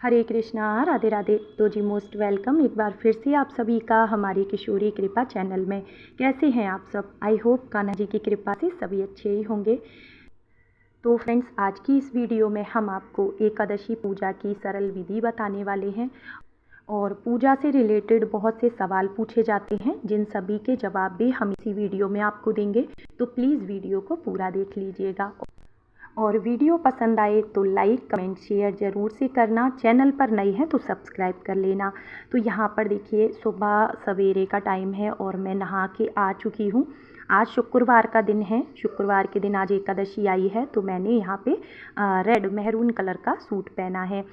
हरे कृष्णा, राधे राधे। तो जी most welcome एक बार फिर से आप सभी का हमारी किशोरी कृपा चैनल में। कैसे हैं आप सब? आई होप कान्हा जी की कृपा से सभी अच्छे ही होंगे। तो फ्रेंड्स, आज की इस वीडियो में हम आपको एकादशी पूजा की सरल विधि बताने वाले हैं और पूजा से रिलेटेड बहुत से सवाल पूछे जाते हैं जिन सभी के जवाब भी हम इसी वीडियो में आपको देंगे। तो प्लीज़ वीडियो को पूरा देख लीजिएगा और वीडियो पसंद आए तो लाइक कमेंट शेयर ज़रूर से करना। चैनल पर नए हैं तो सब्सक्राइब कर लेना। तो यहाँ पर देखिए, सुबह सवेरे का टाइम है और मैं नहा के आ चुकी हूँ। आज शुक्रवार का दिन है। शुक्रवार के दिन आज एकादशी आई है तो मैंने यहाँ पे रेड मेहरून कलर का सूट पहना है।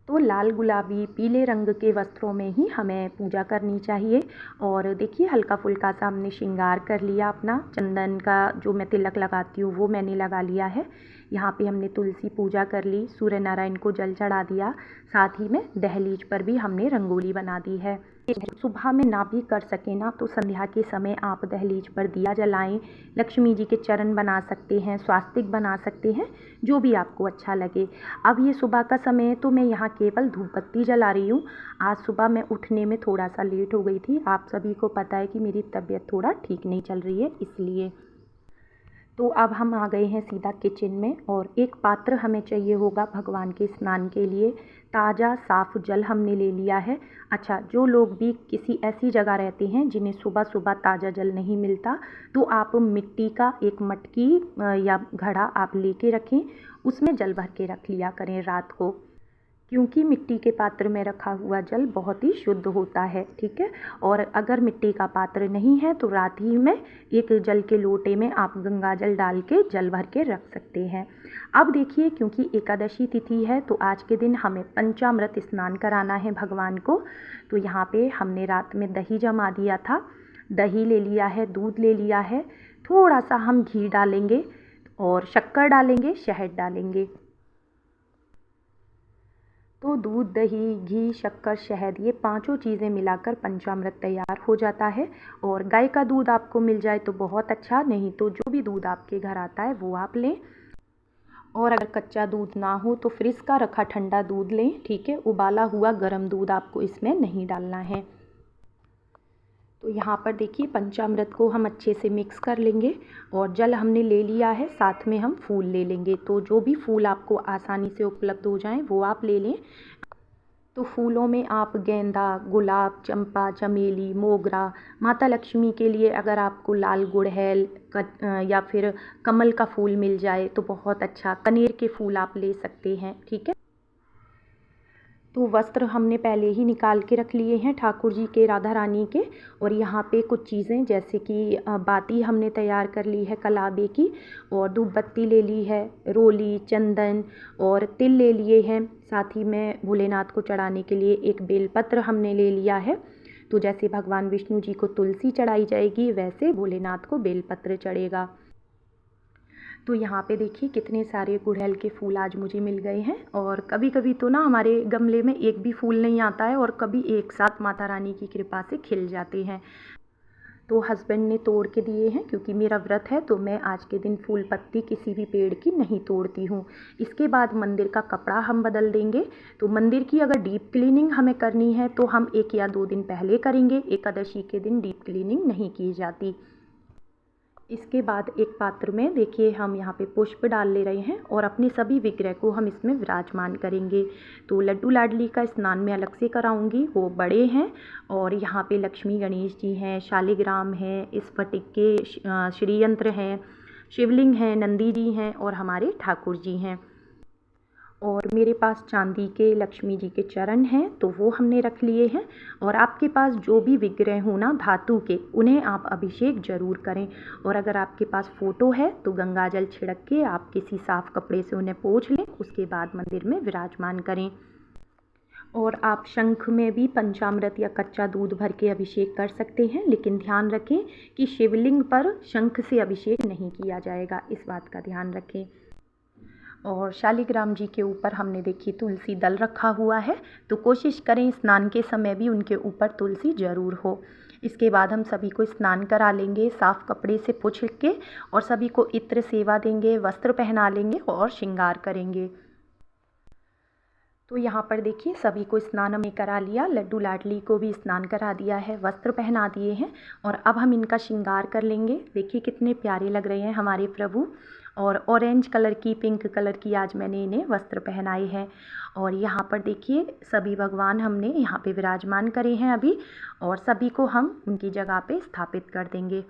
तो लाल गुलाबी पीले रंग के वस्त्रों में ही हमें पूजा करनी चाहिए। और देखिए, हल्का फुल्का सा हमने श्रृंगार कर लिया अपना। चंदन का जो मैं तिलक लगाती हूँ वो मैंने लगा लिया है। यहाँ पे हमने तुलसी पूजा कर ली, सूर्य नारायण को जल चढ़ा दिया, साथ ही में दहलीज पर भी हमने रंगोली बना दी है। सुबह में ना भी कर सके ना तो संध्या के समय आप दहलीज पर दिया जलाएं। लक्ष्मी जी के चरण बना सकते हैं, स्वास्तिक बना सकते हैं, जो भी आपको अच्छा लगे। अब ये सुबह का समय है तो मैं यहाँ केवल धूप बत्ती जला रही हूँ। आज सुबह मैं उठने में थोड़ा सा लेट हो गई थी। आप सभी को पता है कि मेरी तबीयत थोड़ा ठीक नहीं चल रही है, इसलिए। तो अब हम आ गए हैं सीधा किचन में और एक पात्र हमें चाहिए होगा भगवान के स्नान के लिए। ताज़ा साफ़ जल हमने ले लिया है। अच्छा, जो लोग भी किसी ऐसी जगह रहते हैं जिन्हें सुबह सुबह ताज़ा जल नहीं मिलता, तो आप मिट्टी का एक मटकी या घड़ा आप लेके रखें। उसमें जल भर के रख लिया करें रात को, क्योंकि मिट्टी के पात्र में रखा हुआ जल बहुत ही शुद्ध होता है। ठीक है। और अगर मिट्टी का पात्र नहीं है तो रात ही में एक जल के लोटे में आप गंगा जल डाल के जल भर के रख सकते हैं। अब देखिए, क्योंकि एकादशी तिथि है तो आज के दिन हमें पंचामृत स्नान कराना है भगवान को। तो यहाँ पे हमने रात में दही जमा दिया था। दही ले लिया है, दूध ले लिया है, थोड़ा सा हम घी डालेंगे और शक्कर डालेंगे, शहद डालेंगे। तो दूध, दही, घी, शक्कर, शहद, ये पांचों चीज़ें मिलाकर पंचामृत तैयार हो जाता है। और गाय का दूध आपको मिल जाए तो बहुत अच्छा, नहीं तो जो भी दूध आपके घर आता है वो आप लें। और अगर कच्चा दूध ना हो तो फ्रिज का रखा ठंडा दूध लें। ठीक है। उबाला हुआ गर्म दूध आपको इसमें नहीं डालना है। तो यहाँ पर देखिए, पंचामृत को हम अच्छे से मिक्स कर लेंगे और जल हमने ले लिया है, साथ में हम फूल ले लेंगे। तो जो भी फूल आपको आसानी से उपलब्ध हो जाएं वो आप ले लें। तो फूलों में आप गेंदा, गुलाब, चंपा, चमेली, मोगरा, माता लक्ष्मी के लिए अगर आपको लाल गुड़हल या फिर कमल का फूल मिल जाए तो बहुत अच्छा। कनेर के फूल आप ले सकते हैं। ठीक है। तो वस्त्र हमने पहले ही निकाल के रख लिए हैं ठाकुर जी के, राधा रानी के। और यहाँ पे कुछ चीज़ें जैसे कि बाती हमने तैयार कर ली है कलाबे की, और धूप बत्ती ले ली है, रोली, चंदन और तिल ले लिए हैं। साथ ही में भोलेनाथ को चढ़ाने के लिए एक बेलपत्र हमने ले लिया है। तो जैसे भगवान विष्णु जी को तुलसी चढ़ाई जाएगी वैसे भोलेनाथ को बेलपत्र चढ़ेगा। तो यहाँ पे देखिए कितने सारे गुड़हल के फूल आज मुझे मिल गए हैं। और कभी कभी तो ना हमारे गमले में एक भी फूल नहीं आता है और कभी एक साथ माता रानी की कृपा से खिल जाते हैं। तो हस्बैंड ने तोड़ के दिए हैं, क्योंकि मेरा व्रत है तो मैं आज के दिन फूल पत्ती किसी भी पेड़ की नहीं तोड़ती हूँ। इसके बाद मंदिर का कपड़ा हम बदल देंगे। तो मंदिर की अगर डीप क्लीनिंग हमें करनी है तो हम 1 या 2 दिन पहले करेंगे। एकादशी के दिन डीप क्लीनिंग नहीं की जाती। इसके बाद एक पात्र में देखिए हम यहाँ पे पुष्प डाल ले रहे हैं और अपने सभी विग्रह को हम इसमें विराजमान करेंगे। तो लड्डू लाडली का स्नान मैं अलग से कराऊंगी, वो बड़े हैं। और यहाँ पे लक्ष्मी गणेश जी हैं, शालिग्राम हैं, स्फटिक के श्रीयंत्र हैं, शिवलिंग हैं, नंदी जी हैं और हमारे ठाकुर जी हैं। और मेरे पास चांदी के लक्ष्मी जी के चरण हैं तो वो हमने रख लिए हैं। और आपके पास जो भी विग्रह हो ना धातु के, उन्हें आप अभिषेक जरूर करें। और अगर आपके पास फ़ोटो है तो गंगा जल छिड़क के आप किसी साफ़ कपड़े से उन्हें पोंछ लें, उसके बाद मंदिर में विराजमान करें। और आप शंख में भी पंचामृत या कच्चा दूध भर के अभिषेक कर सकते हैं, लेकिन ध्यान रखें कि शिवलिंग पर शंख से अभिषेक नहीं किया जाएगा, इस बात का ध्यान रखें। और शालिग्राम जी के ऊपर हमने देखी तुलसी दल रखा हुआ है, तो कोशिश करें स्नान के समय भी उनके ऊपर तुलसी ज़रूर हो। इसके बाद हम सभी को स्नान करा लेंगे साफ़ कपड़े से पोंछ के, और सभी को इत्र सेवा देंगे, वस्त्र पहना लेंगे और श्रृंगार करेंगे। तो यहाँ पर देखिए सभी को स्नान हमने करा लिया, लड्डू लाडली को भी स्नान करा दिया है, वस्त्र पहना दिए हैं और अब हम इनका श्रृंगार कर लेंगे। देखिए कितने प्यारे लग रहे हैं हमारे प्रभु। और ऑरेंज कलर की, पिंक कलर की आज मैंने इन्हें वस्त्र पहनाए हैं। और यहाँ पर देखिए सभी भगवान हमने यहाँ पे विराजमान करे हैं अभी, और सभी को हम उनकी जगह पे स्थापित कर देंगे।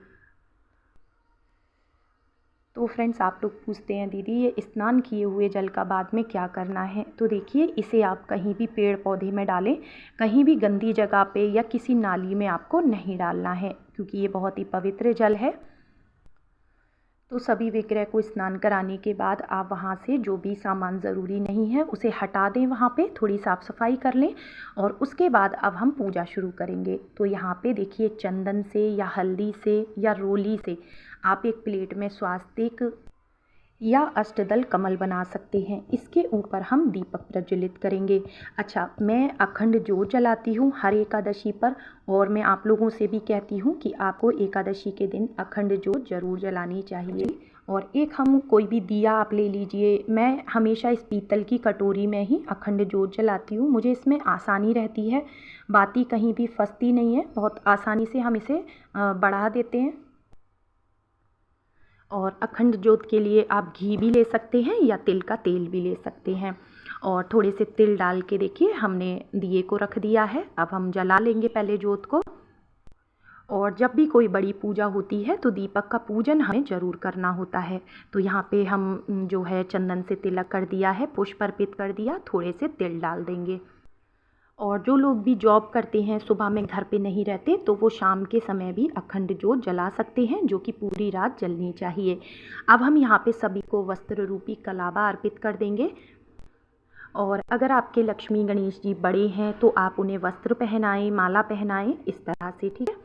तो फ्रेंड्स, आप लोग पूछते हैं दीदी ये स्नान किए हुए जल का बाद में क्या करना है। तो देखिए इसे आप कहीं भी पेड़ पौधे में डालें, कहीं भी गंदी जगह पे या किसी नाली में आपको नहीं डालना है, क्योंकि ये बहुत ही पवित्र जल है। तो सभी विग्रह को स्नान कराने के बाद आप वहाँ से जो भी सामान ज़रूरी नहीं है उसे हटा दें, वहाँ पे थोड़ी साफ़ सफाई कर लें और उसके बाद अब हम पूजा शुरू करेंगे। तो यहाँ पे देखिए चंदन से या हल्दी से या रोली से आप एक प्लेट में स्वास्तिक या अष्टदल कमल बना सकते हैं। इसके ऊपर हम दीपक प्रज्वलित करेंगे। अच्छा, मैं अखंड ज्योत जलाती हूँ हर एकादशी पर, और मैं आप लोगों से भी कहती हूँ कि आपको एकादशी के दिन अखंड ज्योत ज़रूर जलानी चाहिए। और एक हम कोई भी दिया आप ले लीजिए, मैं हमेशा इस पीतल की कटोरी में ही अखंड ज्योत जलाती हूँ। मुझे इसमें आसानी रहती है, बाती कहीं भी फंसती नहीं है, बहुत आसानी से हम इसे बढ़ा देते हैं। और अखंड ज्योत के लिए आप घी भी ले सकते हैं या तिल का तेल भी ले सकते हैं। और थोड़े से तिल डाल के देखिए हमने दिए को रख दिया है। अब हम जला लेंगे पहले ज्योत को। और जब भी कोई बड़ी पूजा होती है तो दीपक का पूजन हमें ज़रूर करना होता है। तो यहाँ पे हम जो है चंदन से तिलक कर दिया है, पुष्प अर्पित कर दिया, थोड़े से तिल डाल देंगे। और जो लोग भी जॉब करते हैं, सुबह में घर पे नहीं रहते, तो वो शाम के समय भी अखंड ज्योत जला सकते हैं, जो कि पूरी रात जलनी चाहिए। अब हम यहाँ पे सभी को वस्त्र रूपी कलावा अर्पित कर देंगे। और अगर आपके लक्ष्मी गणेश जी बड़े हैं तो आप उन्हें वस्त्र पहनाएं, माला पहनाएं, इस तरह से, ठीक है।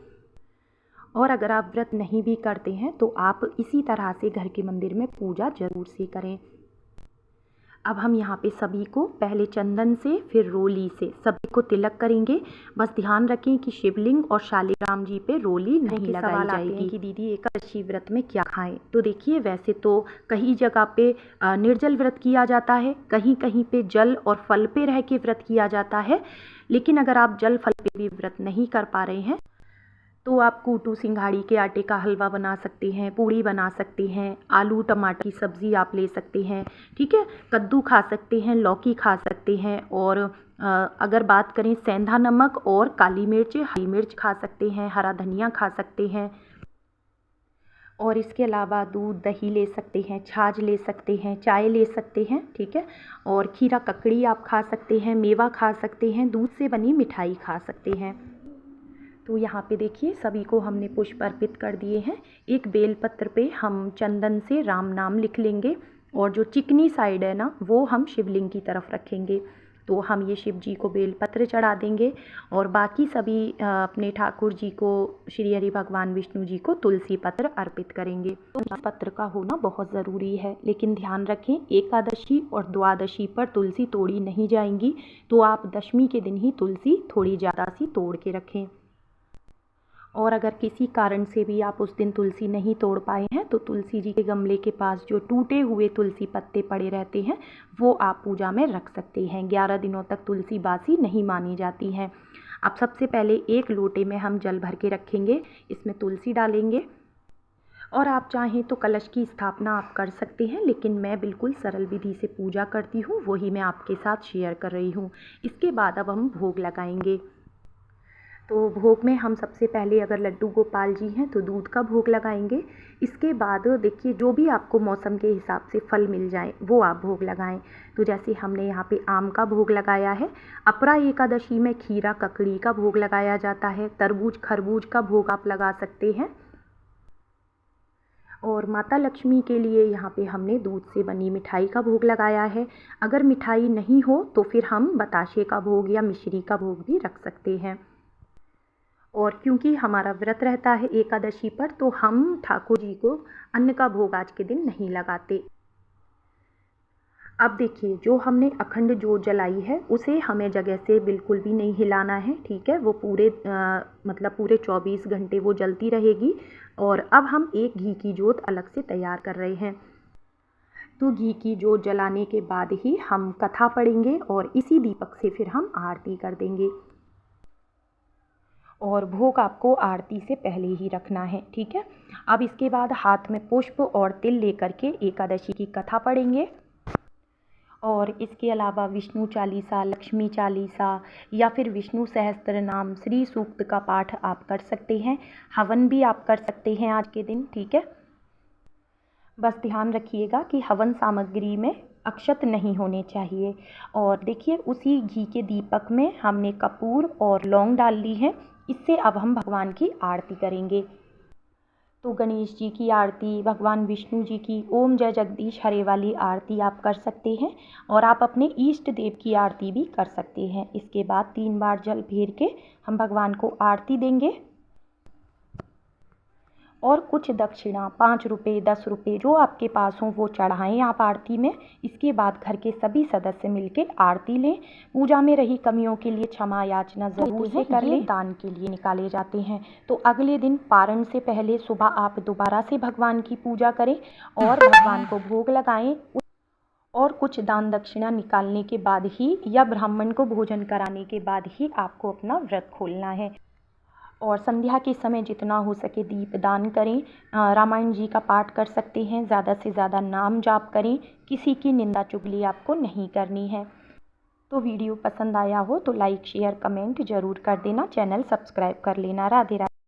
और अगर आप व्रत नहीं भी करते हैं तो आप इसी तरह से घर के मंदिर में पूजा ज़रूर से करें। अब हम यहाँ पे सभी को पहले चंदन से फिर रोली से सभी को तिलक करेंगे। बस ध्यान रखें कि शिवलिंग और शालिग्राम जी पे रोली नहीं लगाई जाएगी। कि दीदी एकादशी व्रत में क्या खाएं? तो देखिए वैसे तो कई जगह पे निर्जल व्रत किया जाता है, कहीं कहीं पे जल और फल पे रह के व्रत किया जाता है। लेकिन अगर आप जल फल पे भी व्रत नहीं कर पा रहे हैं तो आप कूटू सिंघाड़ी के आटे का हलवा बना सकते हैं, पूड़ी बना सकते हैं, आलू टमाटर की सब्ज़ी आप ले सकते हैं, ठीक है। कद्दू खा सकते हैं, लौकी खा सकते हैं। और अगर बात करें सेंधा नमक और काली मिर्च, हरी मिर्च खा सकते हैं, हरा धनिया खा सकते हैं। और इसके अलावा दूध दही ले सकते हैं, छाछ ले सकते हैं, चाय ले सकते हैं, ठीक है। और खीरा ककड़ी आप खा सकते हैं, मेवा खा सकते हैं, दूध से बनी मिठाई खा सकते हैं। तो यहाँ पे देखिए सभी को हमने पुष्प अर्पित कर दिए हैं। एक बेलपत्र पे हम चंदन से राम नाम लिख लेंगे और जो चिकनी साइड है ना वो हम शिवलिंग की तरफ रखेंगे। तो हम ये शिव जी को बेलपत्र चढ़ा देंगे और बाकी सभी अपने ठाकुर जी को, श्री हरि भगवान विष्णु जी को तुलसी पत्र अर्पित करेंगे। तो पत्र का होना बहुत ज़रूरी है, लेकिन ध्यान रखें एकादशी और द्वादशी पर तुलसी तोड़ी नहीं जाएंगी, तो आप दशमी के दिन ही तुलसी थोड़ी ज़्यादा सी तोड़ के रखें। और अगर किसी कारण से भी आप उस दिन तुलसी नहीं तोड़ पाए हैं तो तुलसी जी के गमले के पास जो टूटे हुए तुलसी पत्ते पड़े रहते हैं वो आप पूजा में रख सकते हैं। 11 दिनों तक तुलसी बासी नहीं मानी जाती हैं। अब सबसे पहले एक लोटे में हम जल भर के रखेंगे, इसमें तुलसी डालेंगे और आप चाहें तो कलश की स्थापना आप कर सकते हैं, लेकिन मैं बिल्कुल सरल विधि से पूजा करती हूँ, वही मैं आपके साथ शेयर कर रही हूँ। इसके बाद अब हम भोग लगाएंगे। तो भोग में हम सबसे पहले अगर लड्डू गोपाल जी हैं तो दूध का भोग लगाएंगे। इसके बाद देखिए जो भी आपको मौसम के हिसाब से फल मिल जाए वो आप भोग लगाएं। तो जैसे हमने यहाँ पे आम का भोग लगाया है, अपरा एकादशी में खीरा ककड़ी का भोग लगाया जाता है, तरबूज खरबूज का भोग आप लगा सकते हैं। और माता लक्ष्मी के लिए यहाँ पे हमने दूध से बनी मिठाई का भोग लगाया है। अगर मिठाई नहीं हो तो फिर हम बताशे का भोग या मिश्री का भोग भी रख सकते हैं। और क्योंकि हमारा व्रत रहता है एकादशी पर तो हम ठाकुर जी को अन्न का भोग आज के दिन नहीं लगाते। अब देखिए जो हमने अखंड ज्योत जलाई है उसे हमें जगह से बिल्कुल भी नहीं हिलाना है, ठीक है। वो पूरे 24 घंटे वो जलती रहेगी। और अब हम एक घी की ज्योत अलग से तैयार कर रहे हैं। तो घी की जोत जलाने के बाद ही हम कथा पढ़ेंगे और इसी दीपक से फिर हम आरती कर देंगे। और भोग आपको आरती से पहले ही रखना है, ठीक है। अब इसके बाद हाथ में पुष्प और तिल लेकर के एकादशी की कथा पढ़ेंगे। और इसके अलावा विष्णु चालीसा, लक्ष्मी चालीसा या फिर विष्णु सहस्त्र नाम, श्री सूक्त का पाठ आप कर सकते हैं। हवन भी आप कर सकते हैं आज के दिन, ठीक है। बस ध्यान रखिएगा कि हवन सामग्री में अक्षत नहीं होने चाहिए। और देखिए उसी घी के दीपक में हमने कपूर और लौंग डाल ली है। इससे अब हम भगवान की आरती करेंगे। तो गणेश जी की आरती, भगवान विष्णु जी की ओम जय जगदीश हरे वाली आरती आप कर सकते हैं। और आप अपने इष्ट देव की आरती भी कर सकते हैं। इसके बाद 3 बार जल फेर के हम भगवान को आरती देंगे। और कुछ दक्षिणा 5 रुपये, 10 रुपये जो आपके पास हो वो चढ़ाएं आप आरती में। इसके बाद घर के सभी सदस्य मिलकर आरती लें। पूजा में रही कमियों के लिए क्षमा याचना ज़रूर से कर लें। दान के लिए निकाले जाते हैं। तो अगले दिन पारण से पहले सुबह आप दोबारा से भगवान की पूजा करें और भगवान को भोग लगाएं। और कुछ दान दक्षिणा निकालने के बाद ही या ब्राह्मण को भोजन कराने के बाद ही आपको अपना व्रत खोलना है। और संध्या के समय जितना हो सके दीप दान करें। रामायण जी का पाठ कर सकते हैं। ज़्यादा से ज़्यादा नाम जाप करें। किसी की निंदा चुगली आपको नहीं करनी है। तो वीडियो पसंद आया हो तो लाइक शेयर कमेंट ज़रूर कर देना। चैनल सब्सक्राइब कर लेना। राधे राधे।